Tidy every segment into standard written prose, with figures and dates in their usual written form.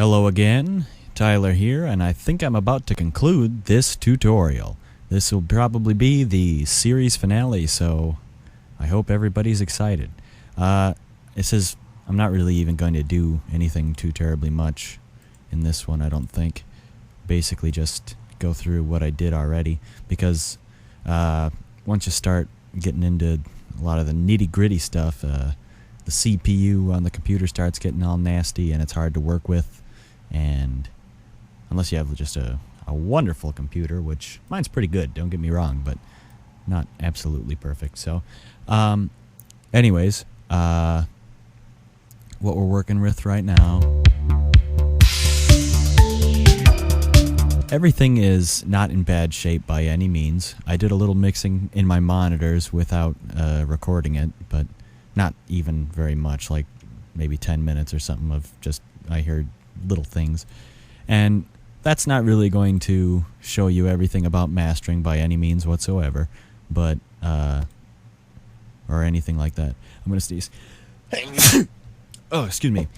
Hello again, Tyler here, and I think I'm about to conclude this tutorial. This will probably be the series finale, so I hope everybody's excited. It says I'm not really even going to do anything too terribly much in this one, I don't think. Basically just go through what I did already, because once you start getting into a lot of the nitty-gritty stuff, the CPU on the computer starts getting all nasty and it's hard to work with, and unless you have just a wonderful computer, which mine's pretty good, don't get me wrong, but not absolutely perfect. So anyways, what we're working with right now, everything is not in bad shape by any means. I did a little mixing in my monitors without recording it, but not even very much, like maybe 10 minutes or something of just I heard little things. And that's not really going to show you everything about mastering by any means whatsoever, but or anything like that. I'm going to sneeze. Oh, excuse me.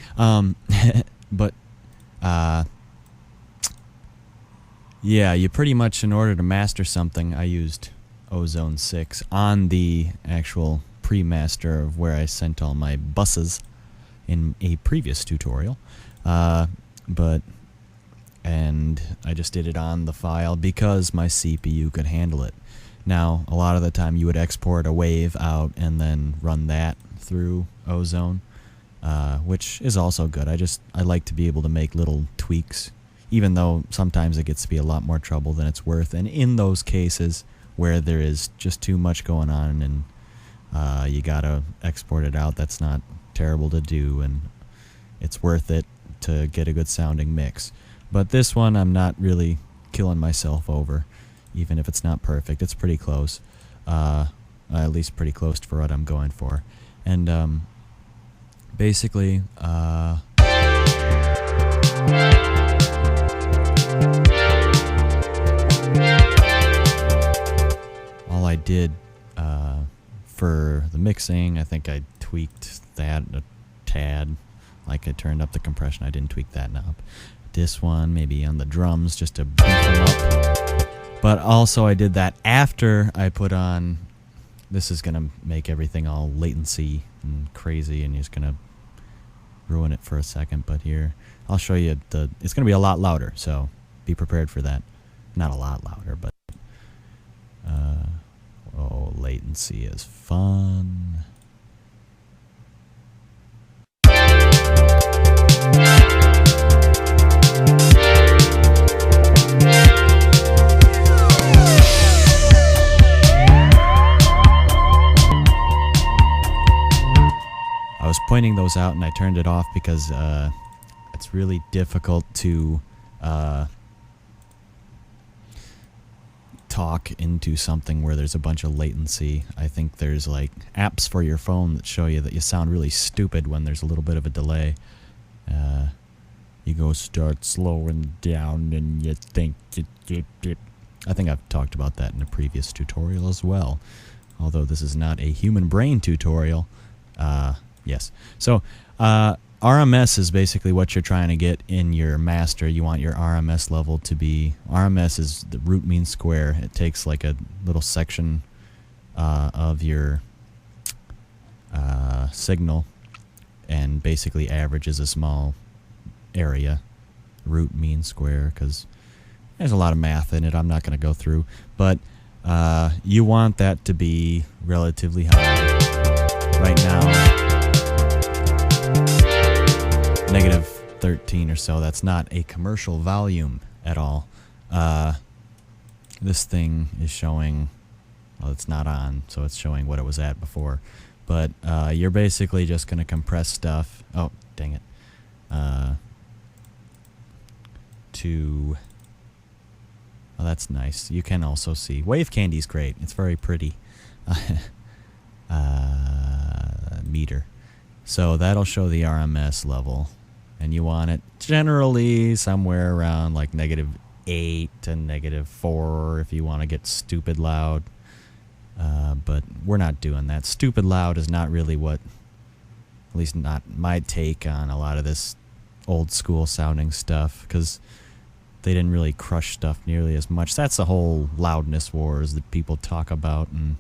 But yeah, you pretty much, in order to master something, I used Ozone 6 on the actual pre-master of where I sent all my buses in a previous tutorial. And I just did it on the file because my CPU could handle it. Now, a lot of the time you would export a wave out and then run that through Ozone, which is also good. I like to be able to make little tweaks, even though sometimes it gets to be a lot more trouble than it's worth. And in those cases where there is just too much going on and you gotta export it out, that's not terrible to do, and it's worth it to get a good sounding mix. But this one I'm not really killing myself over, even if it's not perfect. It's pretty close, at least pretty close for what I'm going for. And basically all I did for the mixing, I think I tweaked that a tad. Like I turned up the compression, I didn't tweak that knob. This one, maybe on the drums, just to beef them up. But also I did that after I put on, this is going to make everything all latency and crazy, and it's going to ruin it for a second. But here, I'll show you, it's going to be a lot louder, so be prepared for that. Not a lot louder, but oh, latency is fun. I was pointing those out and I turned it off because it's really difficult to talk into something where there's a bunch of latency. I think there's like apps for your phone that show you that you sound really stupid when there's a little bit of a delay. You go start slowing down and you think I think I've talked about that in a previous tutorial as well, although this is not a human brain tutorial. Yes. So RMS is basically what you're trying to get in your master. You want your RMS level to be, RMS is the root mean square. It takes like a little section of your signal and basically averages a small area, root mean square, because there's a lot of math in it I'm not going to go through, but you want that to be relatively high. Right now, negative 13 or so. That's not a commercial volume at all. This thing is showing, well, it's not on, so it's showing what it was at before. But you're basically just going to compress stuff. Oh, dang it. To, oh, that's nice. You can also see. Wave Candy's great. It's very pretty. Meter. So that'll show the RMS level, and you want it generally somewhere around like -8 to -4 if you want to get stupid loud. But we're not doing that. Stupid loud is not really what, at least not my take on a lot of this old school sounding stuff, because they didn't really crush stuff nearly as much. That's the whole loudness wars that people talk about, and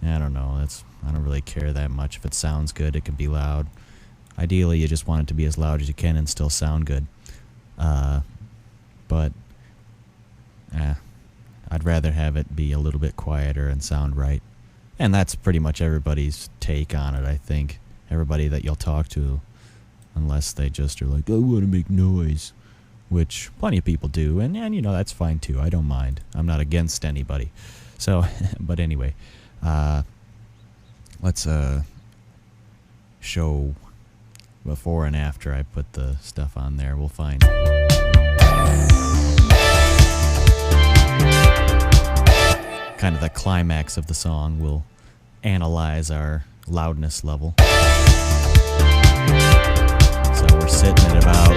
I don't know. I don't really care that much. If it sounds good, it can be loud. Ideally, you just want it to be as loud as you can and still sound good. But I'd rather have it be a little bit quieter and sound right. And that's pretty much everybody's take on it, I think. Everybody that you'll talk to, unless they just are like, I want to make noise, which plenty of people do, and you know, that's fine too. I don't mind. I'm not against anybody. So, but anyway, let's show before and after I put the stuff on there. We'll find kind of the climax of the song. We'll analyze our loudness level. So we're sitting at about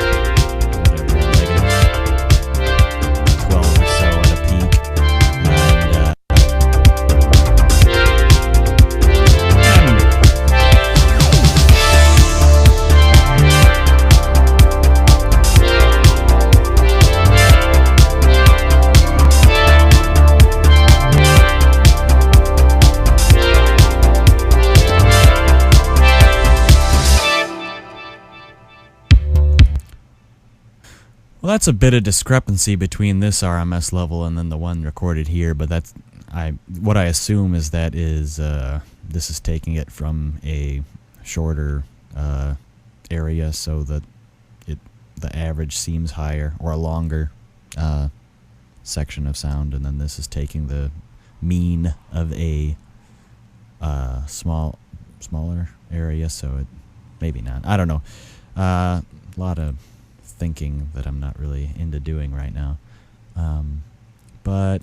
-12 or so at a peak. Well, that's a bit of discrepancy between this RMS level and then the one recorded here, but that's what I assume is that this is taking it from a shorter area so that the average seems higher, or a longer section of sound, and then this is taking the mean of a smaller area, so it maybe not. I don't know. A lot of thinking that I'm not really into doing right now. But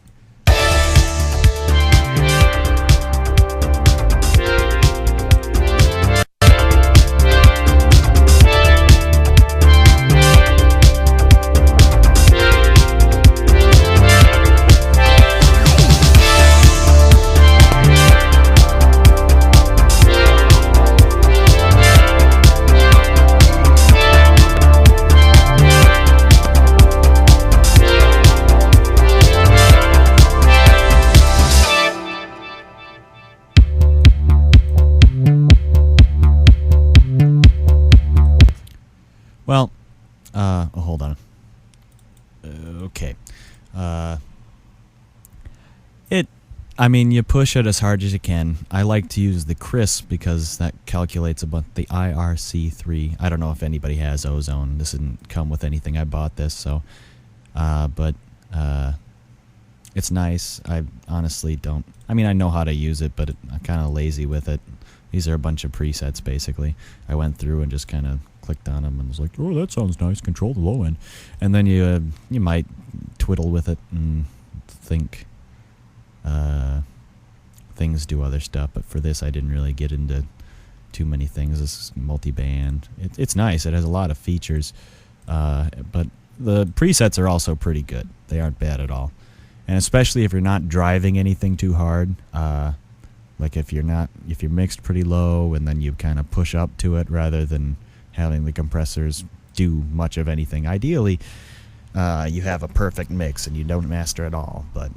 well, hold on. Okay. I mean, you push it as hard as you can. I like to use the crisp because that calculates about the IRC3. I don't know if anybody has ozone. This didn't come with anything. I bought this, so. But it's nice. I honestly don't. I mean, I know how to use it, but I'm kind of lazy with it. These are a bunch of presets, basically. I went through and just kind of clicked on them and was like, oh, that sounds nice. Control the low end. And then you might twiddle with it and think things do other stuff. But for this, I didn't really get into too many things. This multi-band. It's nice. It has a lot of features. But the presets are also pretty good. They aren't bad at all. And especially if you're not driving anything too hard. Like if you're mixed pretty low and then you kind of push up to it rather than having the compressors do much of anything. Ideally, you have a perfect mix and you don't master it all, but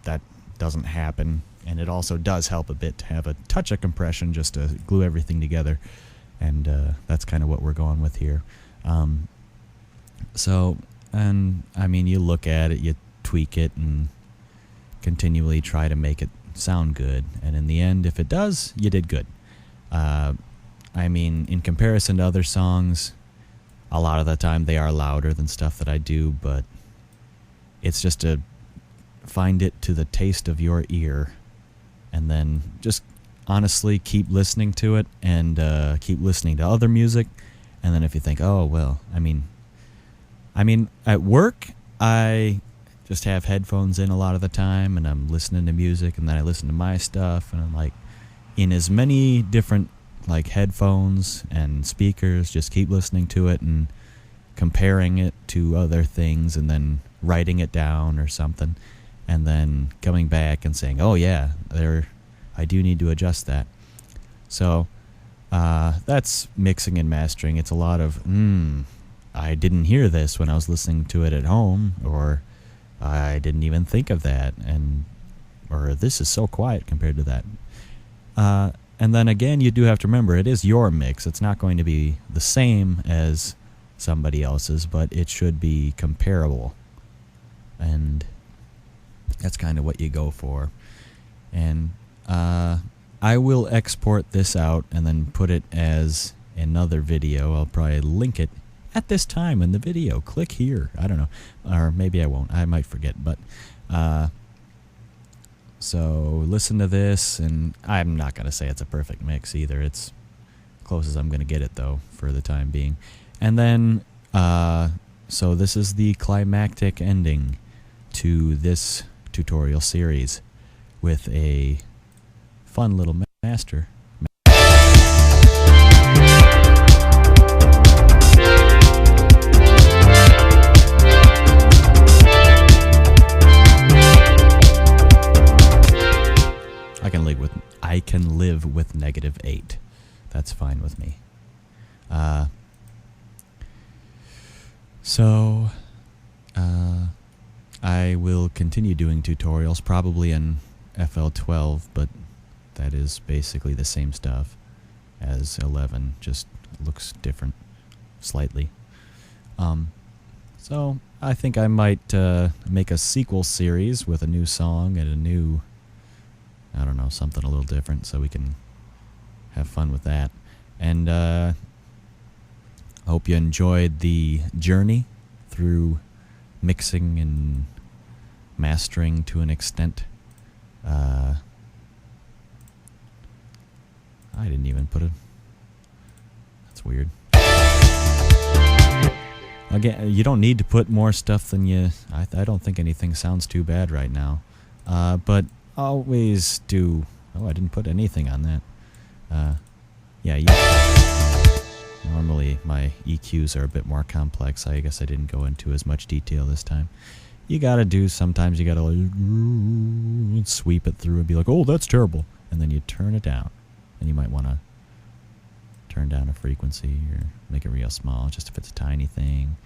that doesn't happen. And it also does help a bit to have a touch of compression just to glue everything together. And that's kind of what we're going with here. And I mean, you look at it, you tweak it, and continually try to make it sound good. And in the end, if it does, you did good. I mean, in comparison to other songs, a lot of the time they are louder than stuff that I do, but it's just to find it to the taste of your ear, and then just honestly keep listening to it and keep listening to other music. And then if you think, oh, well, I mean, at work, I just have headphones in a lot of the time, and I'm listening to music, and then I listen to my stuff, and I'm like, in as many different like headphones and speakers, just keep listening to it and comparing it to other things, and then writing it down or something, and then coming back and saying, oh yeah, I do need to adjust that. So That's mixing and mastering. It's a lot of, I didn't hear this when I was listening to it at home, or I didn't even think of that, or this is so quiet compared to that. And then again, you do have to remember, it is your mix. It's not going to be the same as somebody else's, but it should be comparable. And that's kind of what you go for. And I will export this out and then put it as another video. I'll probably link it at this time in the video. Click here. I don't know. Or maybe I won't. I might forget. But so listen to this, and I'm not going to say it's a perfect mix either. It's close as I'm going to get it, though, for the time being. And then, so this is the climactic ending to this tutorial series with a fun little master. I can live with -8. That's fine with me. So I will continue doing tutorials, probably in FL12, but that is basically the same stuff as 11, just looks different slightly. So I think I might make a sequel series with a new song and a new, I don't know, something a little different, so we can have fun with that. And I hope you enjoyed the journey through mixing and mastering to an extent. I didn't even put it. That's weird. Again, you don't need to put more stuff than you... I don't think anything sounds too bad right now. But always do... Oh, I didn't put anything on that. Yeah, normally my EQs are a bit more complex. I guess I didn't go into as much detail this time. You gotta do... Sometimes you gotta like, sweep it through and be like, oh, that's terrible. And then you turn it down. And you might want to turn down a frequency or make it real small, just if it's a tiny thing.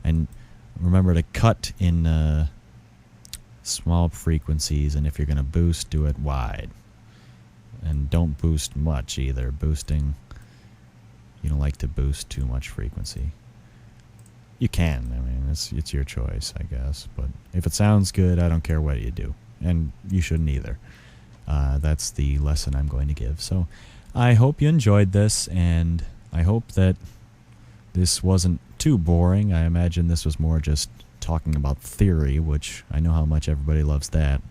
And remember to cut in small frequencies, and if you're going to boost, do it wide. And don't boost much either. Boosting, you don't like to boost too much frequency. You can, I mean, it's your choice, I guess. But if it sounds good, I don't care what you do. And you shouldn't either. That's the lesson I'm going to give. So I hope you enjoyed this, and I hope that this wasn't too boring. I imagine this was more just talking about theory, which I know how much everybody loves that.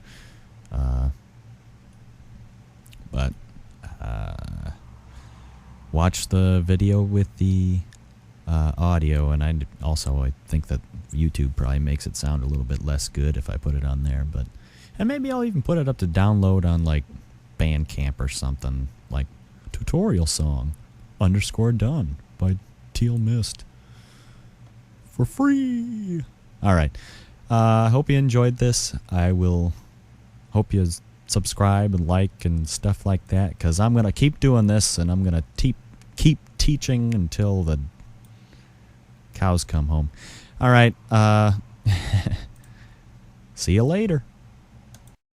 But watch the video with the audio, and I think that YouTube probably makes it sound a little bit less good if I put it on there. And maybe I'll even put it up to download on like Bandcamp or something, like tutorial song _done by Teal Mist for free. Alright, I hope you enjoyed this. I will hope you subscribe and like and stuff like that, because I'm going to keep doing this, and I'm going to keep teaching until the cows come home. Alright, see you later.